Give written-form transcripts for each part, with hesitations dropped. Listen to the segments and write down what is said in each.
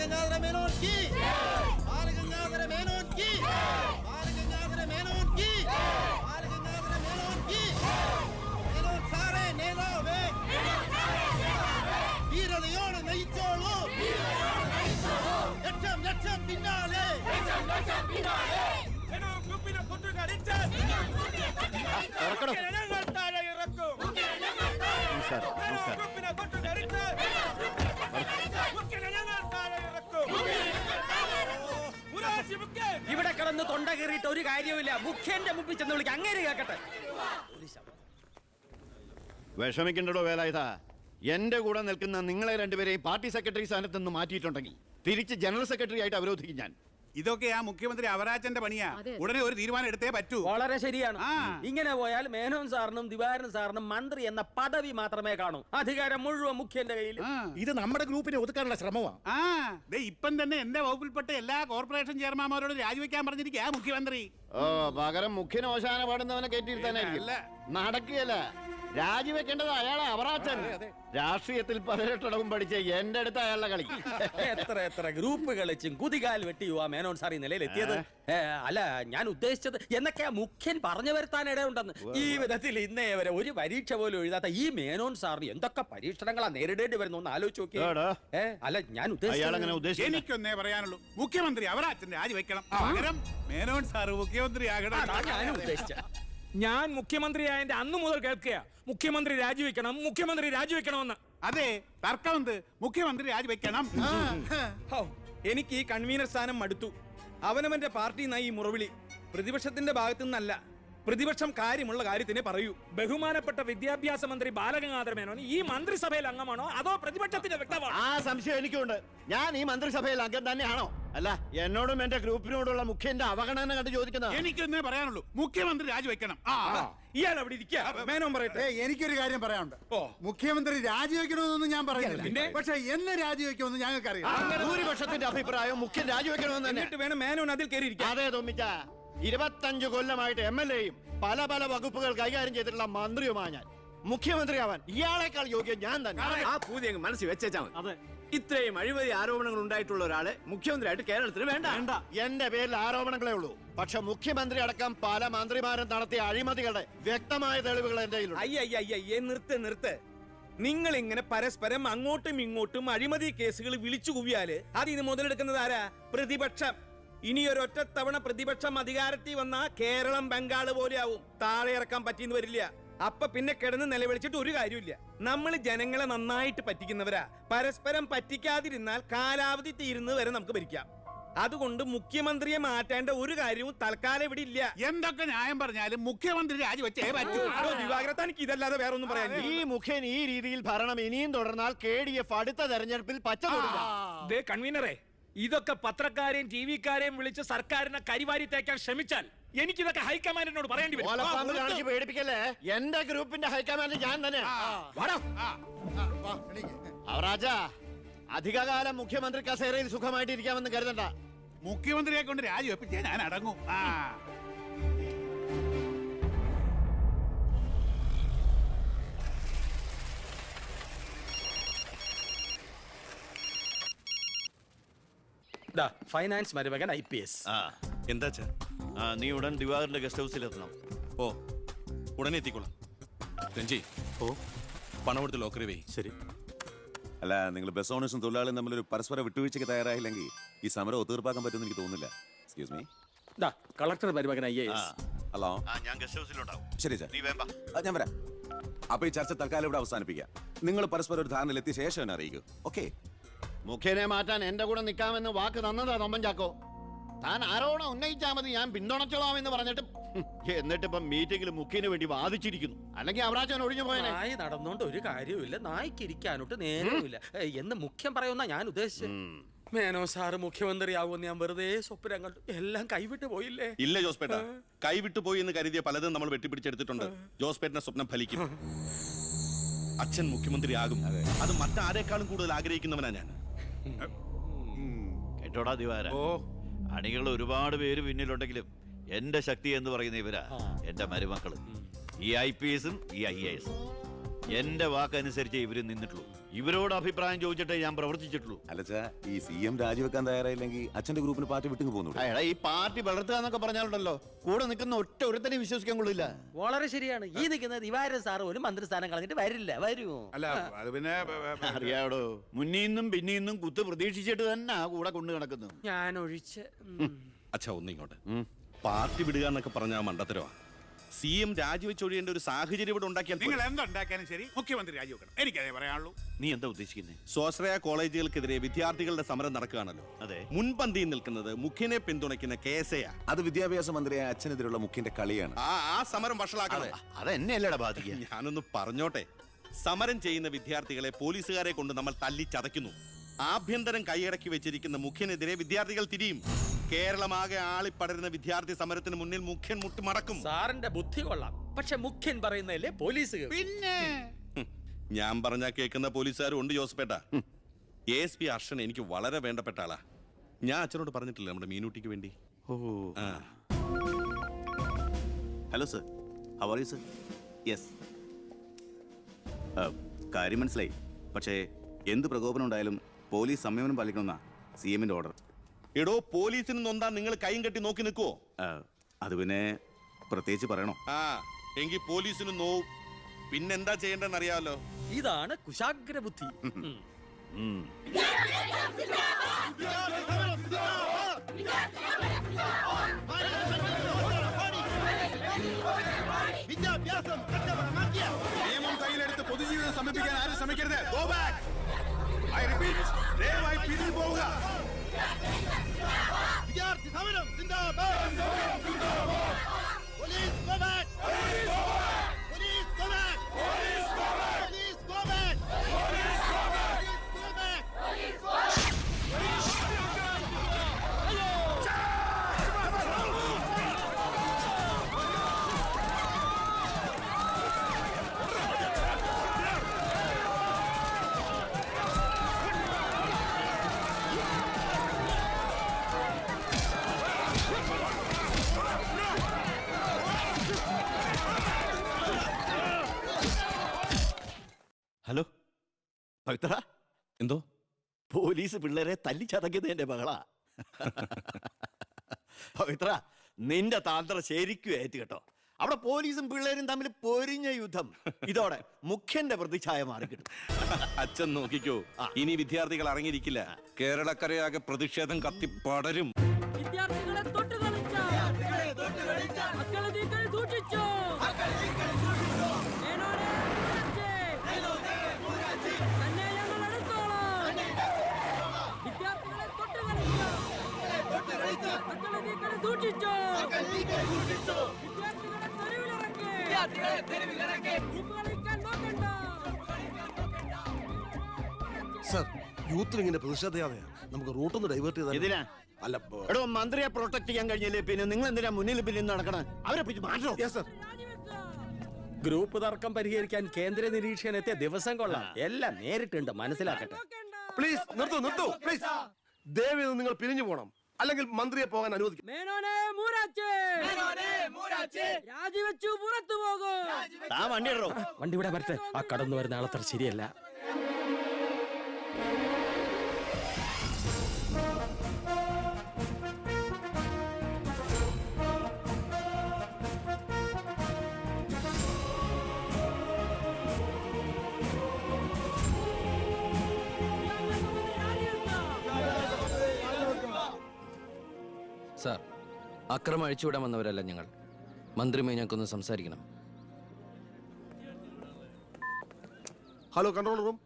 बालगंगाधर मेनन की बालगंगाधर मेनन की बालगंगाधर मेनन की बालगंगाधर मेनन की मेनन सारे नेതാവേ വീരതയോടെ നയിച്ചോളൂ ലക്ഷം ലക്ഷം പിന്നാലെ മെനോൻ ഗ്രൂപ്പിനെ കൊണ്ടുകടിച്ച് ഞങ്ങൾ താഴെ ഇറക്കും. മെനോൻ ഗ്രൂപ്പിനെ കൊണ്ടുകടിച്ച് ഞങ്ങൾ താഴെ ഇറക്കും. ഇവിടെ കിടന്ന് തൊണ്ട കയറിയിട്ട് ഒരു കാര്യവുമില്ല. മുഖ്യന്റെ മുമ്പിൽ ചെന്ന് വിളിക്കുക. അങ്ങനെ കേക്കട്ടെ. വിഷമിക്കണ്ടോ വേലായുധ. എന്റെ കൂടെ നിൽക്കുന്ന നിങ്ങളെ രണ്ടുപേരെയും പാർട്ടി സെക്രട്ടറി സ്ഥാനത്ത് നിന്ന് മാറ്റിയിട്ടുണ്ടെങ്കിൽ തിരിച്ച് ജനറൽ സെക്രട്ടറി ആയിട്ട് അവരോധിക്കും ഞാൻ. ഇതൊക്കെ ആ മുഖ്യമന്ത്രി അവരാജന്റെ പണിയാ. ഉടനെ ഒരു തീരുമാനം എടുത്തേ പറ്റൂ. വളരെ ശരിയാണ്. ഇങ്ങനെ പോയാൽ മേനോൻ സാറിനും ദിവാരൻ സാറിനും മന്ത്രി എന്ന പദവി മാത്രമേ കാണൂ. അധികാരം മുഴുവൻ മുഖ്യന്റെ കയ്യിൽ. ഇത് നമ്മുടെ ഗ്രൂപ്പിനെ ഒതുക്കാനുള്ള ശ്രമമാണ്. ഇപ്പം തന്നെ എന്റെ വകുപ്പിൽപ്പെട്ട എല്ലാ കോർപ്പറേഷൻ ചെയർമാൻമാരോട് രാജിവെക്കാൻ പറഞ്ഞിരിക്കുക മുഖ്യമന്ത്രി. ഓ, പകരം മുഖ്യന് ഓശാന പാടുന്നവനെ കയറ്റിയിരുത്താനായില്ല. നടക്കുകയല്ല. രാജിവെക്കേണ്ടത് അയാളെ അവറാച്ചൻ. രാഷ്ട്രീയത്തിൽ 18 പഠിച്ച എന്റെ അടുത്ത് അയാളുടെ കളി. എത്ര ഗ്രൂപ്പ് കളിച്ചും കുതികാൽ വെട്ടിയുവാ മേനോൻ സാർ ഈ നിലയിലെത്തിയത്. അല്ല, ഞാൻ ഉദ്ദേശിച്ചത് എന്നൊക്കെയാ മുഖ്യൻ പറഞ്ഞു വരുത്താൻ ഇടയുണ്ടെന്ന്. ഈ വിധത്തിൽ ഇന്നേ വരെ ഒരു പരീക്ഷ പോലും എഴുതാത്ത ഈ മേനോൻ സാറിന് എന്തൊക്കെ പരീക്ഷണങ്ങളാ നേരിടേണ്ടി വരുന്നു എന്ന് ആലോചിച്ച് നോക്കി. അല്ല, ഞാൻ ഉദ്ദേശിച്ചത് എനിക്കൊന്നേ പറയാനുള്ളൂ, മുഖ്യമന്ത്രി അവരാച്ചൻ രാജിവെക്കണം. പകരം മേനോൻ സാർ മുഖ്യമന്ത്രി ആകണം. ഞാൻ ഉദ്ദേശിച്ച ഞാൻ മുഖ്യമന്ത്രിയായതിന്റെ അന്ന് മുതൽ കേൾക്കുക മുഖ്യമന്ത്രി രാജിവെക്കണമെന്ന്. അതെ, തർക്കമെന്ത്? മുഖ്യമന്ത്രി രാജിവെക്കണം. എനിക്ക് ഈ കൺവീനർ സ്ഥാനം മടുത്തു. അവനവന്റെ പാർട്ടി നയി മുറവിളി പ്രതിപക്ഷത്തിന്റെ ഭാഗത്തു നിന്നല്ല. പ്രതിപക്ഷം കാര്യമുള്ള കാര്യത്തിനെ പറയൂ. ബഹുമാനപ്പെട്ട വിദ്യാഭ്യാസ മന്ത്രി ബാലഗംഗാധര മേനോൻ ഈ മന്ത്രിസഭയിൽ അംഗമാണോ അതോ പ്രതിപക്ഷത്തിന്റെ വ്യക്തമാണോ? ആ സംശയം എനിക്കുണ്ട്. ഞാൻ ഈ മന്ത്രിസഭയിൽ അംഗം തന്നെയാണോ? അല്ല, എന്നോടും എന്റെ ഗ്രൂപ്പിനോടുള്ള മുഖ്യന്റെ അവഗണന കണ്ട് ചോദിക്കുന്നത്. എനിക്കൊന്നേ പറയാനുള്ളൂ, മുഖ്യമന്ത്രി രാജിവെക്കണം. ഇയാൾ അവിടെ ഇരിക്കുക. മേനോൻ പറയട്ടെ. എനിക്കൊരു കാര്യം പറയാനുണ്ട്. മുഖ്യമന്ത്രി രാജിവെക്കണമെന്നൊന്നും ഞാൻ പറയുന്നില്ല. പക്ഷെ എന്നെ രാജിവെക്കുമെന്ന് ഞങ്ങൾക്കറിയാം. ഭൂരിപക്ഷത്തിന്റെ അഭിപ്രായം മുഖ്യൻ രാജിവെക്കണമെന്ന് തന്നെ. എന്നിട്ട് വേണം മേനോൻ അതിൽ കയറിയിരിക്കാം. അതെ തോമിച്ച, 25 കൊല്ലമായിട്ട് MLA-യും പല വകുപ്പുകൾ കൈകാര്യം ചെയ്തിട്ടുള്ള മന്ത്രിയുമാണ് ഞാൻ. മുഖ്യമന്ത്രിയാവാൻ ഇയാളെക്കാൾ യോഗ്യം ഞാൻ തന്നെ. ആ പൂതി മനസ്സിൽ വെച്ചാൽ മതി. ഇത്രയും അഴിമതി ആരോപണങ്ങൾ ഉണ്ടായിട്ടുള്ള ഒരാളെ മുഖ്യമന്ത്രിയായിട്ട് കേരളത്തിന് വേണ്ട. എന്റെ പേരിൽ ആരോപണങ്ങളേ ഉള്ളൂ. പക്ഷെ മുഖ്യമന്ത്രി അടക്കം പല മന്ത്രിമാരും നടത്തിയ അഴിമതികളുടെ വ്യക്തമായ തെളിവുകൾ എന്റെ കയ്യിലുണ്ട്. അയ്യയ്യേ, നിർത്ത്. നിങ്ങൾ ഇങ്ങനെ പരസ്പരം അങ്ങോട്ടും ഇങ്ങോട്ടും അഴിമതി കേസുകൾ വിളിച്ചു കുവിയാല് അതിന് മുതലെടുക്കുന്നത് ആരാ? പ്രതിപക്ഷം. ഇനി ഒരൊറ്റ തവണ പ്രതിപക്ഷം അധികാരത്തിൽ വന്നാ കേരളം ബംഗാള് പോലെയാവും. താഴെ ഇറക്കാൻ പറ്റിയെന്ന് വരില്ല. അപ്പൊ പിന്നെ കിടന്ന് നിലവിളിച്ചിട്ട് ഒരു കാര്യമില്ല. നമ്മൾ ജനങ്ങളെ നന്നായിട്ട് പറ്റിക്കുന്നവരാ. പരസ്പരം പറ്റിക്കാതിരുന്നാൽ കാലാവധി തീരുന്നത് വരെ നമുക്ക് ഭരിക്കാം. അതുകൊണ്ട് മുഖ്യമന്ത്രിയെ മാറ്റേണ്ട ഒരു കാര്യവും തൽക്കാലം ഇവിടെ ഇല്ല. എന്തൊക്കെ ന്യായം പറഞ്ഞാലും മുഖ്യമന്ത്രി രാജിവെച്ചേ പറ്റൂ. ദിവാകരത്താനിക്ക് ഇതല്ലാതെ വേറെ ഒന്നും പറയാൻ. ഈ മുഖ്യൻ ഈ രീതിയിൽ ഭരണം ഇനിയും തുടർന്നാൽ KDF അടുത്ത തെരഞ്ഞെടുപ്പിൽ പച്ച കൊടുക്കും. കൺവീനറെ, ഇതൊക്കെ പത്രക്കാരെയും TV-ക്കാരെയും വിളിച്ച് സർക്കാരിനെ കരിവാരി തേക്കാൻ ശ്രമിച്ചാൽ എനിക്കിതൊക്കെ ഹൈക്കമാൻഡിനോട് പറയേണ്ടി വരും. പേടിപ്പിക്കല്ലേ. എന്റെ ഗ്രൂപ്പിന്റെ ഹൈക്കമാൻഡ് ഞാൻ തന്നെ. അവറാജ, അധികകാലം മുഖ്യമന്ത്രി കസേരയിൽ സുഖമായിട്ട് ഇരിക്കാമെന്ന് കരുതണ്ട. മുഖ്യമന്ത്രിയെ കൊണ്ട് രാജിവെപ്പിച്ചേ ഞാൻ അടങ്ങും. ഫൈനാൻസ് മരുമകൻ IPS. എന്താ നീ ഉടൻ ദിവാകരന്റെ ഗസ്റ്റ് ഹൗസിൽ എത്തണം. ഓ, ഉടനെ എത്തിക്കോളാം. രഞ്ജി, പണം എടുത്ത് ലോക്കറി വേ. ശരി. അല്ല, നിങ്ങൾ ബസ് ഓണേഴ്സും തൊഴിലാളിയും തമ്മിലൊരു പരസ്പര വിട്ടുവീഴ്ചയ്ക്ക് തയ്യാറായില്ലെങ്കിൽ ഈ സമരം ഒത്തീർപ്പാക്കാൻ പറ്റുമെന്ന് എനിക്ക് തോന്നുന്നില്ല. Excuse me. കളക്ടർ മരുമകൻ IAS. ഹലോ. ഞാൻ ഗസ്റ്റ് ഹൗസിലുണ്ടാവും. ശരി സാർ, ഞാൻ വരാം. അപ്പൊ ഈ ചർച്ച തൽക്കാലം ഇവിടെ അവസാനിപ്പിക്കാം. നിങ്ങൾ പരസ്പരം ഒരു ധാരണയിൽ എത്തിയ ശേഷം എന്നെ അറിയിക്കൂ. ഓക്കെ? മുഖ്യനെ മാറ്റാൻ എന്റെ കൂടെ നിൽക്കാമെന്ന് വാക്ക് തന്നതാ തൊമ്പൻ ചാക്കോ. താൻ ആരോപണം ഉന്നയിച്ചാൽ മതി, ഞാൻ പിന്തുണച്ചോളാമെന്ന് പറഞ്ഞിട്ട് എന്നിട്ടിപ്പം മീറ്റിംഗിൽ മുഖ്യന് വേണ്ടി വാദിച്ചിരിക്കുന്നു. അല്ലെങ്കിൽ അവരാച്ചൻ ഒഴിഞ്ഞു പോയനെ. നായി നടന്നോണ്ട് ഒരു കാര്യമില്ല, നായ്ക്ക് ഇരിക്കാനോട്ട് നേരമില്ല എന്ന് മുഖ്യം പറയുന്ന ഞാൻ ഉദ്ദേശിച്ചത്. മേനോ സാറ് മുഖ്യമന്ത്രിയാവുമെന്ന് ഞാൻ വെറുതെ സ്വപ്നം കണ്ടു. എല്ലാം കൈവിട്ട് പോയില്ലേ? ഇല്ല ജോസ്പേട്ട, കൈവിട്ടു പോയി എന്ന് കരുതിയ പലതും നമ്മൾ വെട്ടിപ്പിടിച്ചെടുത്തിട്ടുണ്ട്. ജോസ്പേട്ടന്റെ സ്വപ്നം ഫലിക്കും. അച്ഛൻ മുഖ്യമന്ത്രിയാകും. അത് മറ്റാരേക്കാളും കൂടുതൽ ആഗ്രഹിക്കുന്നവനാ ഞാൻ. കേട്ടോടാ ദിവാര, അണികൾ ഒരുപാട് പേര് പിന്നിലുണ്ടെങ്കിലും എന്റെ ശക്തി എന്ന് പറയുന്ന ഇവരാ എന്റെ മരുമക്കള്. ഈ IPS-ഉം ഈ IAS-ഉം. എന്റെ വാക്കനുസരിച്ച് ഇവര് നിന്നിട്ടുള്ളൂ. ഇവരോട് അഭിപ്രായം ചോദിച്ചിട്ടേ ഞാൻ പ്രവർത്തിച്ചിട്ടുള്ളൂ. അല്ലച്ചാ ഈ CM രാജിവെക്കാൻ തയ്യാറായില്ലെങ്കിൽ അച്ഛന്റെ ഗ്രൂപ്പിന് പാർട്ടി വിട്ടു പോകുന്നു. എടാ ഈ പാർട്ടി വളർത്തുക എന്നൊക്കെ പറഞ്ഞാലുണ്ടല്ലോ, കൂടെ നിൽക്കുന്ന ഒറ്റ ഒരുത്തനെ വിശ്വസിക്കാൻ കൊള്ളില്ല. വളരെ ശരിയാണ്. ഈ നിൽക്കുന്ന ദിവാരൻ സാറ് ഒരു മന്ത്രിസ്ഥാനം കളഞ്ഞിട്ട് വരില്ല. വരുമോ? അല്ല അത് പിന്നെ അറിയാടോ, മുന്നീന്നും പിന്നീന്നും കുത്ത് പ്രതീക്ഷിച്ചിട്ട് തന്നെ ആ കൂടെ കൊണ്ടു നടക്കുന്നു. ഞാൻ ഒഴിച്ച് അച്ഛാ ഒന്നിങ്ങോട്ട്. പാർട്ടി വിടുക എന്നൊക്കെ പറഞ്ഞാൽ മണ്ടത്തരവാ. CM രാജിവെച്ചൊഴിയേണ്ട ഒരു സാഹചര്യം ഇവിടെ ഉണ്ടാക്കിയാൽ നിങ്ങൾ എന്തുണ്ടാക്കാനും ശരി മുഖ്യമന്ത്രി രാജിവെക്കണം. എനിക്കതേ പറയാനുള്ളൂ. നീ എന്താ ഉദ്ദേശിക്കുന്നത്? സ്വാശ്രയ കോളേജുകൾക്കെതിരെ വിദ്യാർത്ഥികളുടെ സമരം നടക്കുകയാണല്ലോ. അതെ. മുൻപന്തിയിൽ നിൽക്കുന്നത് മുഖ്യനെ പിന്തുണയ്ക്കുന്ന കേസയാ. അത് വിദ്യാഭ്യാസ മന്ത്രിയായ അച്ഛനെതിരുള്ള മുഖ്യന്റെ കളിയാണ്. ആ സമരം വഷളാക്കണം. അതെന്നെയല്ലടാ ബാധിക്കുക. ഞാനൊന്ന് പറഞ്ഞോട്ടെ. സമരം ചെയ്യുന്ന വിദ്യാർത്ഥികളെ പോലീസുകാരെ കൊണ്ട് നമ്മൾ തല്ലിച്ചതയ്ക്കുന്നു. ആഭ്യന്തരം കൈയടക്കി വെച്ചിരിക്കുന്ന മുഖ്യനെതിരെ വിദ്യാർത്ഥികൾ തിരിയും. കേരളമാകെ ആളിപ്പടരുന്ന വിദ്യാർത്ഥി സമരത്തിന് മുന്നിൽ മുഖ്യൻ മുട്ടുമടക്കും. സാറിന്റെ ബുദ്ധി കൊള്ളാം. പക്ഷെ മുഖ്യൻ പറയുന്നതല്ലേ പോലീസ്. പിന്നെ ഞാൻ പറഞ്ഞാ കേൾക്കുന്ന പോലീസുകാരും ഉണ്ട് ജോസഫേട്ട. ASP അർഷൻ എനിക്ക് വളരെ വേണ്ടപ്പെട്ട ആളാ. ഞാൻ അച്ഛനോട് പറഞ്ഞിട്ടില്ല നമ്മുടെ മീനൂട്ടിക്ക് വേണ്ടി. Hello sir, how are you sir? Yes, കാര്യം മനസ്സിലായി. പക്ഷേ എന്ത് പ്രകോപനം ഉണ്ടായാലും പോലീസ് സംയമനം പാലിക്കണമെന്നാ CMന്റെ ഓർഡർ. എടോ, പോലീസിന് നൊന്താ നിങ്ങൾ കൈയും കെട്ടി നോക്കി നിൽക്കുവോ? അത് പിന്നെ പ്രത്യേകിച്ച് പറയണോ? എങ്കിൽ പോലീസിന് നോവും. പിന്നെന്താ ചെയ്യേണ്ടെന്ന് അറിയാമല്ലോ. ഇതാണ് കുശാഗ്ര ബുദ്ധി. വിദ്യാഭ്യാസം കച്ചവടമാക്കിയ നിയമം കയ്യിലെടുത്ത് പൊതുജീവിതം സമർപ്പിക്കാൻ ആരും ശ്രമിക്കരുത്. Go back. I repeat, ദയവായി പിരിഞ്ഞു പോവുക. വിദ്യാർത്ഥി സമരം സിന്ദാബാദ്. Police go back. Police go back. Police go back. Police go back. Police go back. Police go back. Hello Pavithra, എന്തോ പോലീസ് പിള്ളേരെ തല്ലിച്ചതക്കിയത് എന്റെ മകളാ. പവിത്ര, നിന്റെ താന്ത്രം ശരിക്കും ഏറ്റ് കേട്ടോ. അവിടെ പോലീസും പിള്ളേരും തമ്മിൽ പൊരിഞ്ഞ യുദ്ധം. ഇതോടെ മുഖ്യന്റെ പ്രതിച്ഛായ മാറിക്കിട്ടും. അച്ഛൻ നോക്കിക്കോ, ഇനി വിദ്യാർത്ഥികൾ ഇറങ്ങിയിരിക്കില്ല. കേരളക്കരയാകെ പ്രതിഷേധം കത്തിപ്പടരും. വിദ്യാർത്ഥികളെ തൊട്ട് കളിച്ചോ, മക്കളെ നീക്കൾ സൂക്ഷിച്ചോ, തന്നെ ഞങ്ങൾ എടുത്തോളാം. വിദ്യാർത്ഥികളെ തൊട്ട് കളിച്ചോ, മക്കളെ നീക്കൾ സൂക്ഷിച്ചോ, വിദ്യാർത്ഥികളെ തെരുവിലിറക്കി, ഗ്രൂപ്പ് കളിക്കാൻ നോക്കണ്ട. സർ, യൂത്തിൽ ഇങ്ങനെ പ്രതിഷേധയാതെയാണ്. നമുക്ക് റൂട്ടൊന്ന് ഡൈവേർട്ട് ചെയ്താൽ. ഇതിനാ അല്ല, എടോ, മന്ത്രിയെ പ്രൊട്ടക്ട് ചെയ്യാൻ കഴിഞ്ഞില്ലേ പിന്നെ നിങ്ങൾ എന്തിനാ മുന്നിൽ പിന്നിൽ നടക്കണം? അവരെ പിടിച്ച് മാറ്റോ. സർ, ഗ്രൂപ്പ് തർക്കം പരിഹരിക്കാൻ കേന്ദ്ര നിരീക്ഷകൻ എത്തിയ ദിവസം കൊള്ളാം. എല്ലാം നേരിട്ടുണ്ട്, മനസ്സിലാക്കട്ടെ. പ്ലീസ് നിർത്തൂ പ്ലീസ്. ദയവേത് നിങ്ങൾ പിരിഞ്ഞു പോകണം, അല്ലെങ്കിൽ മന്ത്രിയെ പോകാൻ അനുവദിക്കും. മേനോനെ മൂരാച്ചേ, രാജിവെച്ചു പുറത്തു പോകും. ആ വണ്ടി ഇടറോ. വണ്ടി ഇവിടെ വരട്ടെ. ആ കടന്നു വരുന്ന ആളത്ര ശരിയല്ല. സാർ, അക്രമം അഴിച്ചുവിടാൻ വന്നവരല്ല ഞങ്ങൾ. മന്ത്രിയുമായി ഞങ്ങൾക്കൊന്ന് സംസാരിക്കണം. Hello, control room,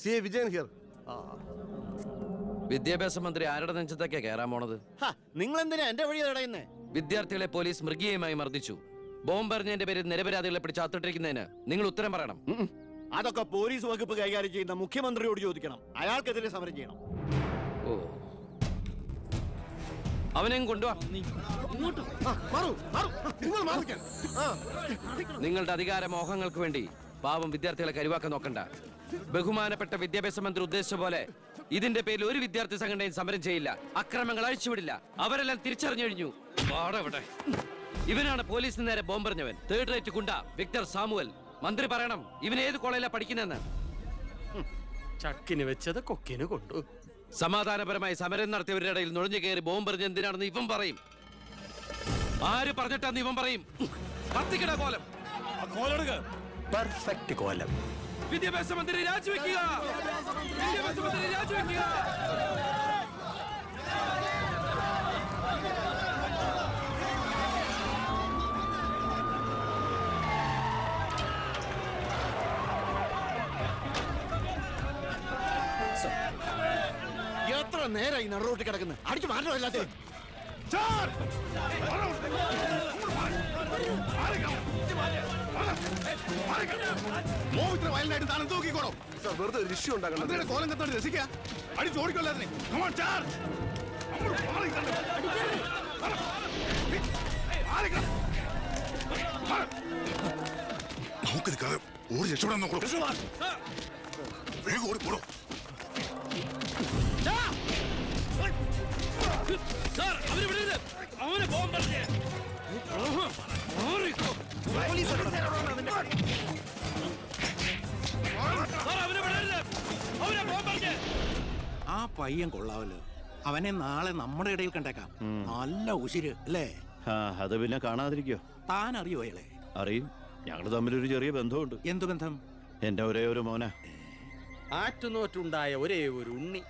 CA Vijayan here. വിദ്യാഭ്യാസ മന്ത്രി ആരുടെ നെഞ്ചത്തൊക്കെയാ കയറാൻ പോണത്? നിങ്ങൾ എന്തിനാ എന്റെ വഴി തടയുന്നേ? വിദ്യാർത്ഥികളെ പോലീസ് മൃഗീയമായി മർദ്ദിച്ചു. ബോംബെറിഞ്ഞതിന്റെ പേരിൽ നിരപരാധികളെ പിടിച്ച് അത്തിട്ടിരിക്കുന്നതിന് നിങ്ങൾ ഉത്തരം പറയണം. അതൊക്കെ പോലീസ് വകുപ്പ് കൈകാര്യം ചെയ്യുന്ന മുഖ്യമന്ത്രിയോട് ചോദിക്കണം. അയാൾക്കെതിരെ സമരം ചെയ്യണം. ഓ, അവനെയും കൊണ്ടുവാ. നിങ്ങളുടെ അധികാര മോഹങ്ങൾക്ക് വേണ്ടി പാവം വിദ്യാർത്ഥികളെ കരുവാക്കാൻ നോക്കണ്ട. ബഹുമാനപ്പെട്ട വിദ്യാഭ്യാസ മന്ത്രി ഉദ്ദേശിച്ച പോലെ ഇതിന്റെ പേരിൽ ഒരു വിദ്യാർത്ഥി സംഘടനയും സമരം ചെയ്യില്ല, അക്രമങ്ങൾ അഴിച്ചുവിടില്ല. അവരെല്ലാം തിരിച്ചറിഞ്ഞു കഴിഞ്ഞു. ഇവനാണ് പോലീസിന് നേരെ ബോംബെറിഞ്ഞവൻ. 3rd റേറ്റ് ഗുണ്ട വിക്ടർ സാമുവൽ. മന്ത്രി പറയണം ഇവൻ ഏത് കോളേജിലാ പഠിക്കുന്നെന്ന്. ചക്കിന് വെച്ചത് കൊക്കിന് കൊണ്ടു. സമാധാനപരമായി സമരം നടത്തിയവരുടെ ഇടയിൽ നുഴഞ്ഞു കയറി ബോംബെറിഞ്ഞ് എന്തിനാണെന്ന് ഇവൻ പറയും. ആര് പറഞ്ഞിട്ടാന്ന് ഇവൻ പറയും. കത്തിക്കട കോലം. പെർഫെക്റ്റ് കോലം. വിദ്യാഭ്യാസ മന്ത്രി രാജിവെക്കുക. വിദ്യാഭ്യാസ മന്ത്രി രാജിവെക്കുക. എത്ര നേരം ഈ നടുറോട്ടിൽ കിടക്കുന്നത്? അടിച്ചു മാറ്റോ എല്ലാത്തിനും. ഇത്ര വയലിനായിട്ട് താനും തൂക്കിക്കോളൂ. വെറുതെ ഒരു ഇഷ്യൂ ഉണ്ടാക്കണം. കോലം കത്തോട് രസിക്കുക. അടിച്ച് ഓടിക്കൊല്ലാതെ. നമുക്ക് നിൽക്കാതെ ഓടി രക്ഷപ്പെടാൻ നോക്കൂ. വേഗം ഓടിപ്പോടോ. ആ പയ്യൻ കൊള്ളാവല്ലോ. അവനെ നാളെ നമ്മുടെ ഇടയിൽ കണ്ടേക്കാം. നല്ല ഉശിര് അല്ലേ? അത് പിന്നെ കാണാതിരിക്കോ? താൻ അറിയോ അയാളെ? അറിയും. ഞങ്ങൾ തമ്മിലൊരു ചെറിയ ബന്ധമുണ്ട്. എന്തു ബന്ധം? എന്റെ ഒരേ ഒരു മോന. ആറ്റുനോറ്റുണ്ടായ ഒരേ ഒരു ഉണ്ണി.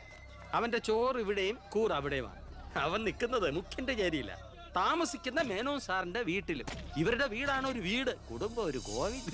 അവന്റെ ചോറ് ഇവിടെയും കൂറ് അവിടെയുമാണ്. അവൻ നിൽക്കുന്നത് മുഖ്യന്റെ ചേരിയില്ല, താമസിക്കുന്ന മേനോൻ സാറിന്റെ വീട്ടിലും. ഇവരുടെ വീടാണ് ഒരു വീട്, കുടുംബം ഒരു കോവിൽ.